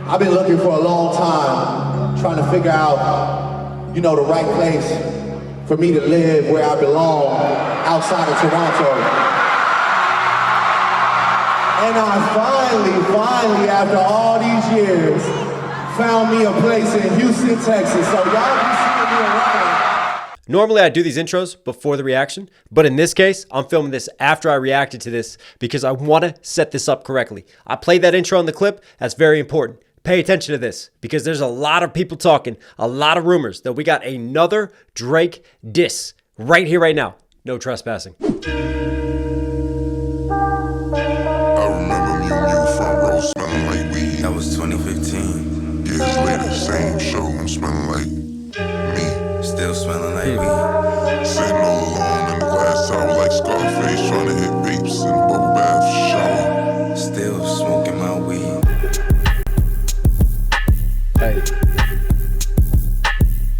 I've been looking for a long time, trying to figure out, you know, the right place for me to live where I belong outside of Toronto. And I finally, after all these years, found me a place in Houston, Texas. So y'all be seeing me around. Normally I do these intros before the reaction, but in this case, I'm filming this after I reacted to this because I want to set this up correctly. I played that intro in the clip. That's very important. Pay attention to this because there's a lot of people talking, a lot of rumors that we got another Drake diss right here, right now. No trespassing. I remember me and you front row smelling like weed. That was 2015. Years later, same show, I'm smelling like me. Still smelling like weed. Sitting all alone in the glass tower like Scarface, trying to hit vapes in the bubble bath shower. Still smoking my weed. Hey.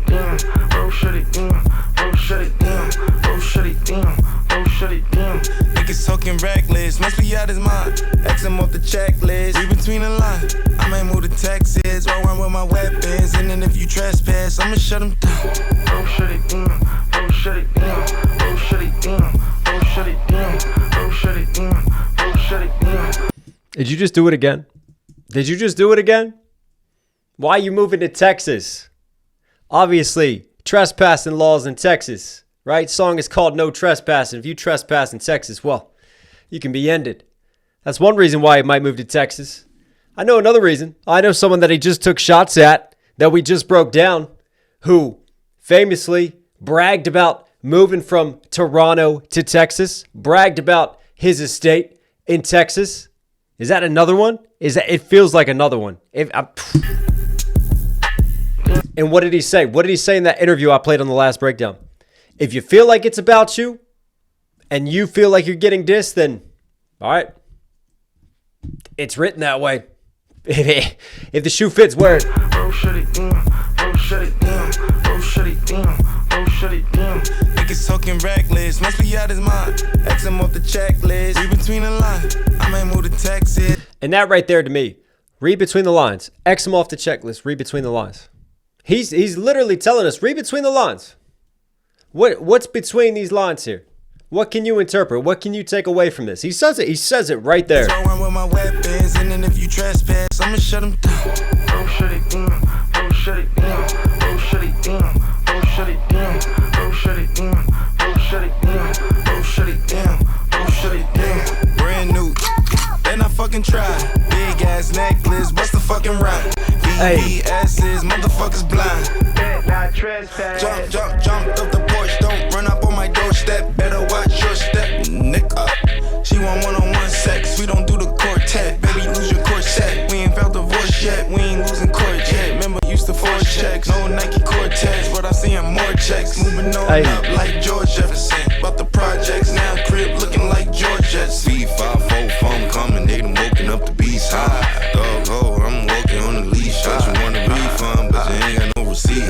Damn, bro, shut it down. Bro, shut it down. Bro, shut it down. Bro, shut it down. Niggas talking reckless, must be out his mind. X him off the checklist, read between the lines. I might move to Texas, roll around with my weapons. And then if you trespass, I'ma shut him down. Bro, shut it down. Bro, shut it down. Bro, shut it down. Bro, shut it down. Bro, shut it down. Bro, shut it down. Did you just do it again? Did you just do it again? Why are you moving to Texas? Obviously, trespassing laws in Texas, right? Song is called No Trespassing. If you trespass in Texas, well, you can be ended. That's one reason why he might move to Texas. I know another reason. I know someone that he just took shots at that we just broke down who famously bragged about moving from Toronto to Texas, bragged about his estate in Texas. Is that another one? It feels like another one. And what did he say? What did he say in that interview I played on the last breakdown? If you feel like it's about you and you feel like you're getting dissed, then all right. It's written that way. If the shoe fits, wear it. Bro, shut it down. Bro, shut it down. Bro, shut it down. Bro, shut it down. Niggas talking reckless, must be out his mind. X him off the checklist, read between the lines. I might move to Texas. And that right there to me, read between the lines. X him off the checklist, read between the lines. He's literally telling us, read between the lines. What's between these lines here? What can you interpret? What can you take away from this? He says it right there. Roll around with my weapons, and then if you trespass, I'ma shut him down. Bro, shut it down. Bro, shut it down. Bro, shut it down. Bro, shut it down. Bro, shut it down. Bro, shut it down. Bro, shut it down. Bro, shut it down. Brand new, then I fucking try. Big ass necklace, what's the fucking rhyme? VVS's, motherfuckers blind. Bet not trespass. Jumped off the porch, don't run up on my doorstep. Better watch your step, nigga. She want one-on-one sex, we don't do the quartet. Baby, lose your corset. We ain't felt divorce yet, we ain't losing court yet. Remember, used to force checks, no Nike Cortez, but I'm seeing more checks. Moving on up like George Jefferson. About the projects, now crib looking like Georgette's. V5 foam coming, they done woken up the beast high. Dog ho, I'm walking on the leash. I just want a refund, but you ain't got no receipt.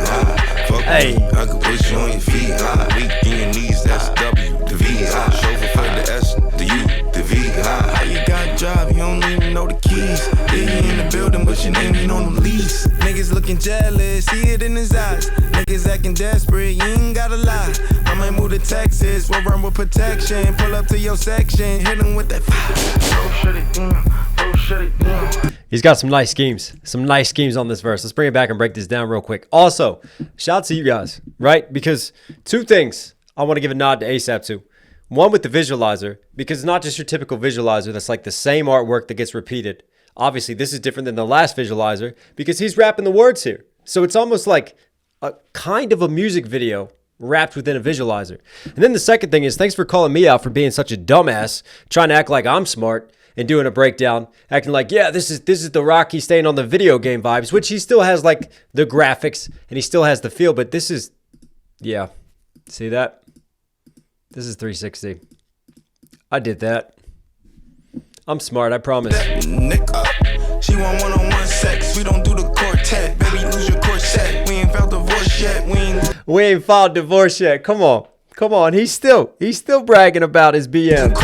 Fuck me, I could put you on your feet. Weak in your knees, that's W, the V. Chauffeur for the S, the U, the V. How you got a job, you don't even know the keys. Yeah, you in the building, but your name ain't on the lease. Niggas looking jealous, see it in his eyes. Niggas acting desperate, you ain't gotta lie. I might move to Texas, we'll run with protection. Pull up to your section, hit him with that fire. Bro, shut it down. Bro, shut it down. He's got some nice schemes. Some nice schemes on this verse. Let's bring it back and break this down real quick. Also, shout out to you guys, right? Because two things I want to give a nod to ASAP to. One with the visualizer, because it's not just your typical visualizer that's like the same artwork that gets repeated. Obviously, this is different than the last visualizer because he's rapping the words here. So it's almost like a kind of a music video wrapped within a visualizer. And then the second thing is, thanks for calling me out for being such a dumbass, trying to act like I'm smart and doing a breakdown, acting like, yeah, this is the Rocky staying on the video game vibes, which he still has like the graphics and he still has the feel, but this is, yeah, see that? This is 360. I did that. I'm smart, I promise. Nigga, she want one-on-one sex, we don't do the quartet. Baby, lose your corset, we ain't felt divorce yet. We ain't filed divorce yet. Come on, he's still bragging about his BM.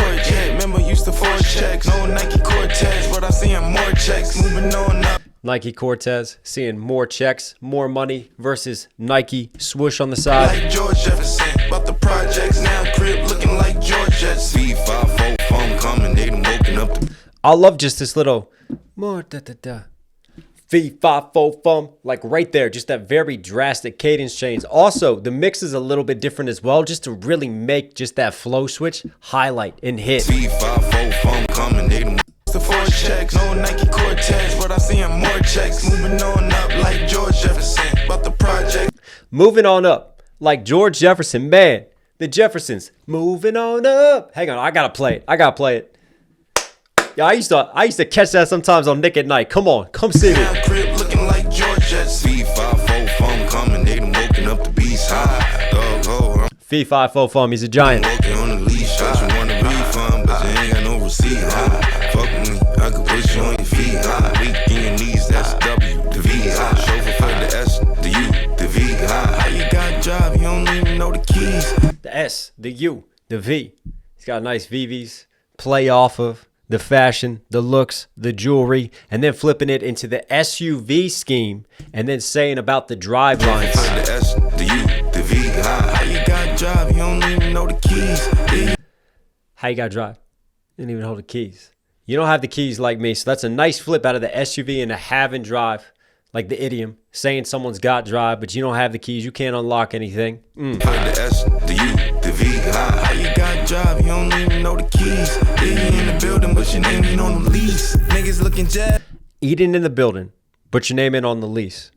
Remember, used to force checks, no Nike Cortez, but I'm seeing more checks. Moving on up. Nike Cortez, seeing more checks, more money versus Nike swoosh on the side. Like George Jefferson, about the projects now, crib looking like George Jetson. 354 phone coming, they done woken up. I love just this little more da da da. Fee, fi, fo, fum, like right there, just that very drastic cadence change. Also, the mix is a little bit different as well, just to really make just that flow switch highlight and hit. 354 phone coming, they done the force checks, no Nike Cortez, but I'm seeing more checks. Moving on up like George Jefferson, about the project. Moving on up like George Jefferson, man. The Jeffersons moving on up. Hang on, I gotta play it. Yeah, I used to catch that sometimes on Nick at Night. Come on, come see me. Now crib looking like George Jetson. 354 phone coming, they done woken up the beast high. Dog ho, Fee, fi, fo, fum, he's a giant. I'm walking on the leash. Thought you want a refund, but you ain't got no receipt. Fuck with me, I can put you on your feet. Weak in your knees, that's W, the V. Chauffeur for the S, the U, the V. How you got a job, you don't even know the keys. The S, the U, the V. He's got nice VVs. Play off of the fashion, the looks, the jewelry, and then flipping it into the SUV scheme, and then saying about the drive lines. The S, the U, the V. How you got a job, you don't even know the keys. How you got to drive? You didn't even hold the keys. You don't have the keys like me, so that's a nice flip out of the SUV into have and drive, like the idiom, saying someone's got drive, but you don't have the keys, you can't unlock anything. The S, the U, the V. How you got a job, you don't even know the keys. You in the building, but your name ain't on the lease. Niggas looking jab. Eating in the building, but your name in on the lease.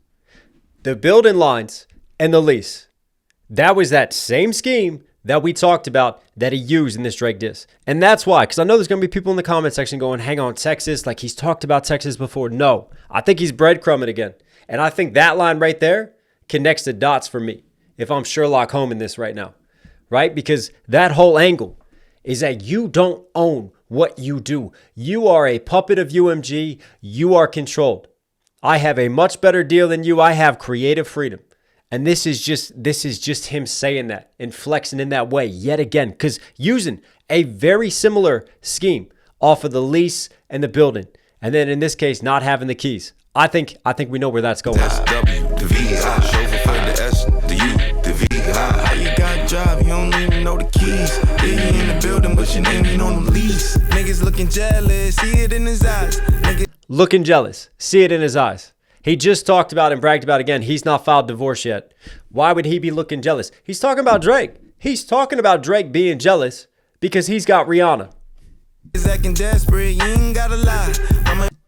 The building lines and the lease. That was that same scheme that we talked about that he used in this Drake diss. And that's why, because I know there's going to be people in the comment section going, hang on, Texas, like he's talked about Texas before. No, I think he's breadcrumbing again. And I think that line right there connects the dots for me, if I'm Sherlock Holmes in this right now, right? Because that whole angle is that you don't own what you do. You are a puppet of UMG. You are controlled. I have a much better deal than you. I have creative freedom. And this is just him saying that and flexing in that way yet again, because using a very similar scheme off of the lease and the building, and then in this case not having the keys. I think we know where that's going. That's W, the V. Chauffeur for the S, the U, the V. How you got a job, you don't even know the keys. You in the building, but your name ain't on the lease. Niggas looking jealous, see it in his eyes. Niggas Looking jealous, see it in his eyes. He just talked about and bragged about again, he's not filed divorce yet. Why would he be looking jealous? He's talking about Drake. He's talking about Drake being jealous because he's got Rihanna. acting desperate, you ain't gotta lie.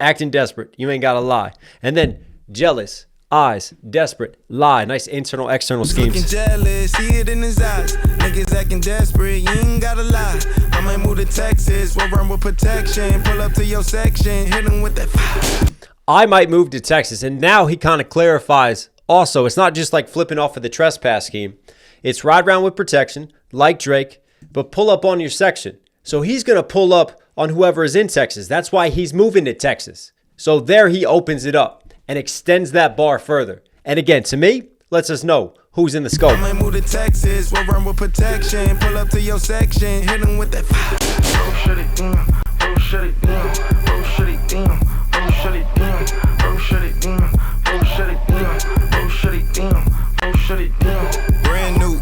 Acting desperate, you ain't gotta lie. And then jealous, eyes, desperate, lie. Nice internal, external Looking schemes. jealous, see it in his eyes. Niggas acting desperate, you ain't gotta lie. I might move to Texas, we'll run with protection. Pull up to your section, hit him with that fire. I might move to Texas. And now he kind of clarifies also, it's not just like flipping off of the trespass scheme. It's ride around with protection, like Drake, but pull up on your section. So he's going to pull up on whoever is in Texas. That's why he's moving to Texas. So there he opens it up and extends that bar further. And again, to me, lets us know who's in the scope. I might move to Texas, we'll run with protection. Pull up to your section, hit him with that fire. Oh, shut it down. Oh, shut it down. Oh, shut it down. Oh, shut it down. Oh, shut it down. Oh, shut it down. Oh, shut it down. Oh, shut it down. Brand new.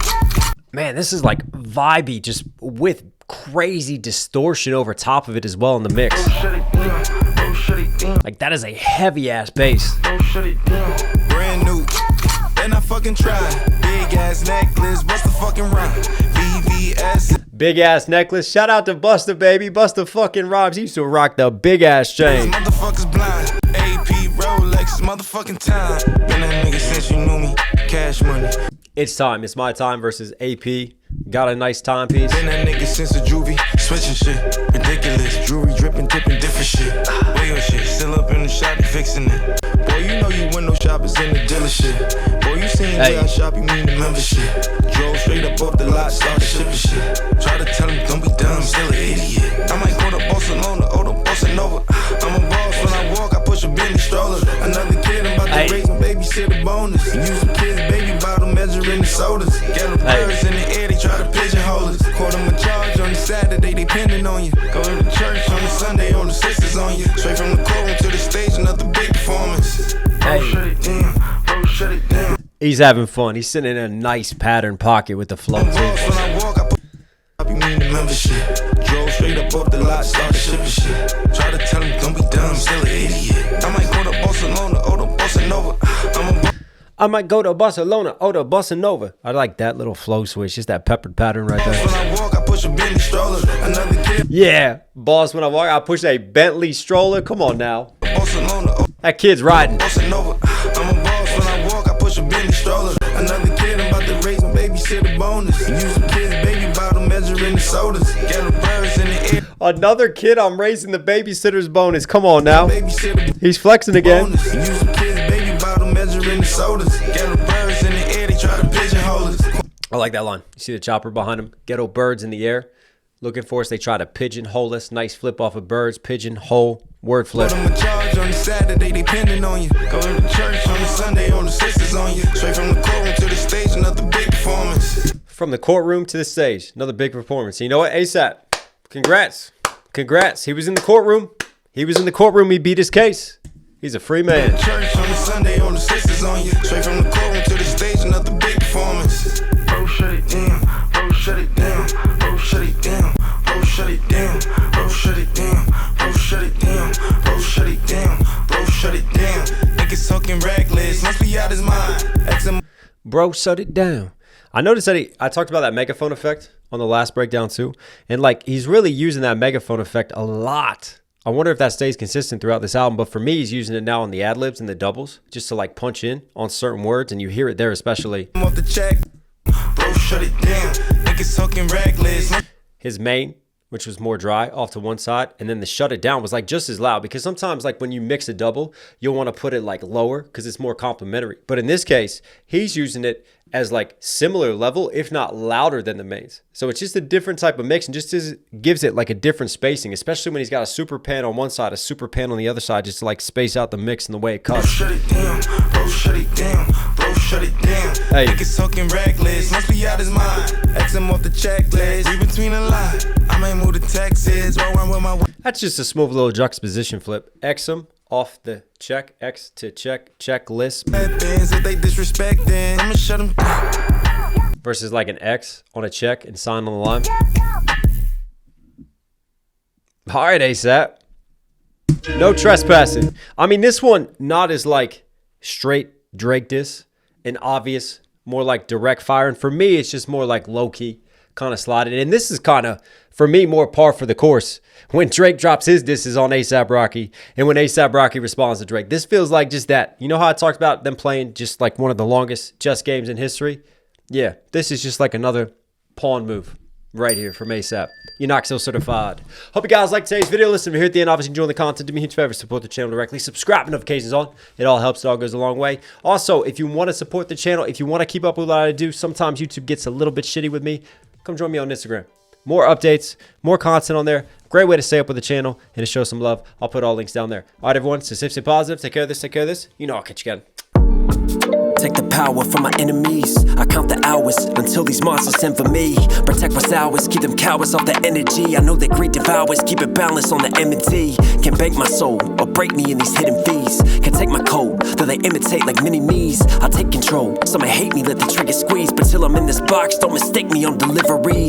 Man, this is like vibey, just with crazy distortion over top of it as well in the mix. Oh, shut it down. Oh, shut it down. Like that is a heavy ass bass. Oh, shut it down. Brand new. Then I fucking try. Big ass necklace, what's the fucking rhyme? VVS. Big ass necklace. Shout out to Busta, baby. Busta fucking Rhymes. He used to rock the big ass chain. Motherfuckers blind. AP Rolex, motherfucking time. Been a nigga since you knew me. Cash money. It's time. It's my time versus AP. Got a nice timepiece. Been that nigga since a juvie. Switching shit. Ridiculous. Jewelry dripping, dipping, different shit. Real shit. Still up in the shop, fixing it. Boy, you know you window shoppers in the dealership. Boy, you seen where I shop, you mean the membership. Drove straight up off the lot, started shipping shit. Try to tell him, don't be dumb, still an idiot. I might go to Barcelona, or to Bossa Nova. I'm a boss when I walk, I push a Bentley stroller. Another kid, I'm about to raise my babysitter bonus. Use a kid's baby bottle, measuring the sodas. Get the birds in the air, they try to pigeonhole us. Caught them a charge on the Saturday, they pending on you. Go to the church on the Sunday, all the sisters on you. Straight from the courtroom to the stage, another big performance. shut it down, oh, shut it down. He's having fun. He's sitting in a nice pattern pocket with the flow too. When I walk, I put up, you mean the membership. Drove straight up off the lot, started shipping shit. Try to tell him, don't be dumb, still an idiot. I might go to Barcelona, or to Bossa Nova. I might go to Barcelona, or to Bossa Nova. I like that little flow switch, just that peppered pattern right When there. I walk, I push a Bentley stroller. Another kid, Yeah, boss, when I walk, I push a Bentley stroller. Come on now. Barcelona, or That kid's riding. Bossa Nova. I'm a boss when I walk, I push a Bentley stroller. Another kid, I'm about to raise my babysitter bonus. Use a kid's baby bottle, measuring the sodas. Get a birds in the air. Another kid, I'm raising the babysitter's bonus. Come on now. Babysitter He's flexing again. bonus. Use a kid's baby bottle, measuring the sodas. Get a birds in the air, they try to pigeonhole us. I like that line. You see the chopper behind him? Ghetto birds in the air. Looking for us. They try to pigeonhole us. Nice flip off of birds. Pigeonhole. Word flip. Put 'em a charge on the Saturday, depending on you. Go to the church on the Sunday, all the sisters on you. Straight from the courtroom to the stage, another big performance. From the courtroom to the stage. Another big performance. You know what? ASAP. Congrats. Congrats. He was in the courtroom. He was in the courtroom. He beat his case. He's a free man. Church on the Sunday, all the sisters on you. Straight from the courtroom to the stage, another big performance. Oh, shut it down, oh, shut it down, oh, shut it down, oh, shut it down, oh, shut it down, oh, shut it down, oh, shut it down, Bro, shut it down. Niggas talking reckless, must be out his mind. X Bro, shut it down. I noticed that I talked about that megaphone effect on the last breakdown too. And like, he's really using that megaphone effect a lot. I wonder if that stays consistent throughout this album. But for me, he's using it now on the ad-libs and the doubles, just to like punch in on certain words. And you hear it there especially. off the check. Bro, shut it down. Niggas talking reckless. His main, which was more dry, off to one side. And then the shut it down was like just as loud. Because sometimes like when you mix a double, you'll want to put it like lower because it's more complimentary. But in this case, he's using it as like similar level, if not louder than the mains. So it's just a different type of mix and just gives it like a different spacing, especially when he's got a super pan on one side, a super pan on the other side, just to like space out the mix and the way it cuts. Shut it down. Bro, shut it down. Bro, shut it down. Hey. Niggas talking reckless, must be out his mind. X him off the checklist. Read between the lines. I might move to Texas. Roll around with my That's just a smooth little juxtaposition flip. X him off the check, X to check, checklist. weapons. If they disrespecting, I'ma shut them down. Versus like an X on a check and sign on the line. All right, ASAP. No trespassing. I mean, this one, not as like straight Drake diss and obvious, more like direct fire. And for me, it's just more like low-key, kind of slotted. And this is kind of, for me, more par for the course. When Drake drops his disses on A$AP Rocky and when A$AP Rocky responds to Drake. This feels like just that. You know how I talked about them playing just like one of the longest chess games in history? Yeah, this is just like another pawn move right here from A$AP. You're Knox Hill certified. Hope you guys liked today's video. Listen, if you're here at the end, obviously enjoying the content, do me a huge favor, support the channel directly. Subscribe, notifications on. It all helps. It all goes a long way. Also, if you want to support the channel, if you want to keep up with what I do, sometimes YouTube gets a little bit shitty with me. Come join me on Instagram. More updates, more content on there. Great way to stay up with the channel and to show some love. I'll put all links down there. All right, everyone. Stay positive. Take care of this. Take care of this. You know I'll catch you again. Take the power from my enemies. I count the hours until these monsters send for me. Protect what's ours, keep them cowards off the energy. I know that greed devours, keep it balanced on the M&T. Can bank my soul or break me in these hidden fees. Can take my code, though they imitate like mini-me's. I take control, some may hate me, let the trigger squeeze. But till I'm in this box, don't mistake me on deliveries.